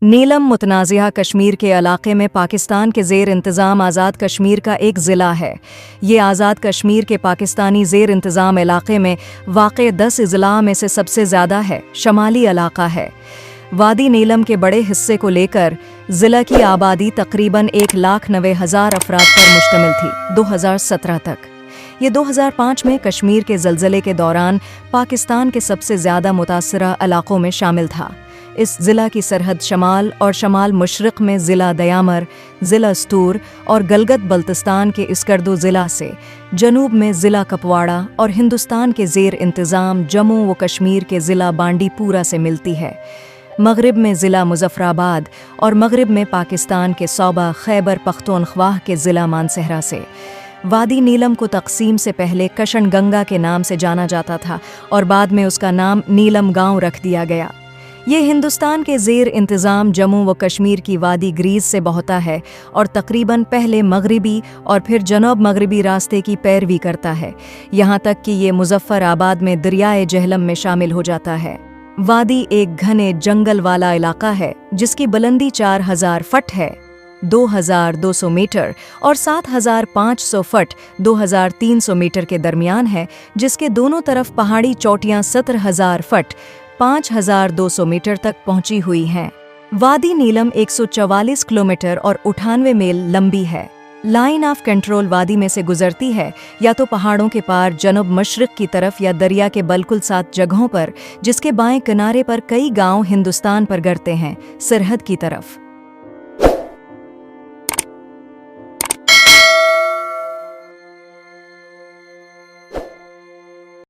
नीलम मुतनाज़िहा कश्मीर के इलाके में पाकिस्तान के ज़ेर इंतज़ाम आज़ाद कश्मीर का एक ज़िला है। ये आज़ाद कश्मीर के पाकिस्तानी ज़ेर इंतज़ाम इलाके में वाक़े 10 अज़लाअ में से सबसे ज़्यादा है। शमाली इलाका है। वादी नीलम के बड़े हिस्से को लेकर ज़िला की आबादी तकरीबन 1,90,000 अफराद पर मुश्तमिल थी 2017 तक। ये 2005 में कश्मीर के ज़लज़ले के दौरान पाकिस्तान के सबसे ज़्यादा मुतासरा इलाकों में शामिल था। इस ज़िला की सरहद शमाल और शमाल मशरक़ में ज़िला दयामर, ज़िला स्तूर और गलगत बल्तिस्तान के इसकर्दो ज़िला से, जनूब में ज़िला कपवाड़ा और हिंदुस्तान के ज़ेर इंतज़ाम जम्मू व कश्मीर के ज़िला बांडीपुरा से मिलती है। मग़रिब में ज़िला मुज़फ़्फ़राबाद और मग़रिब में पाकिस्तान के सौबा खैबर पख्तूनख्वा के ज़िला मानसहरा से। वादी नीलम को तक़सीम से पहले कशन गंगा के नाम से जाना जाता था और बाद में उसका नाम नीलम गांव रख दिया गया। ये हिंदुस्तान के ज़ेर इंतज़ाम जम्मू व कश्मीर की वादी ग्रीज़ से बहता है और तकरीबन पहले मग़रिबी और फिर जनूब मग़रिबी रास्ते की पैरवी करता है, यहाँ तक कि ये मुज़फ़्फ़राबाद में दरियाए जहलम में शामिल हो जाता है। वादी एक घने जंगल वाला इलाका है जिसकी बुलंदी 4,000 फट है 2,200 मीटर और 7,500 फट 2,300 मीटर के दरमियान है, जिसके दोनों तरफ पहाड़ी चोटियाँ 17,000 फट 5,200 मीटर तक पहुंची हुई हैं। वादी नीलम 144 किलोमीटर और 98 मील लंबी है। लाइन ऑफ कंट्रोल वादी में से गुजरती है, या तो पहाड़ों के पार जनूब मशरिक की तरफ या दरिया के बिल्कुल 7 जगहों पर, जिसके बाएं किनारे पर कई गांव हिंदुस्तान पर गिरते हैं, सरहद की तरफ।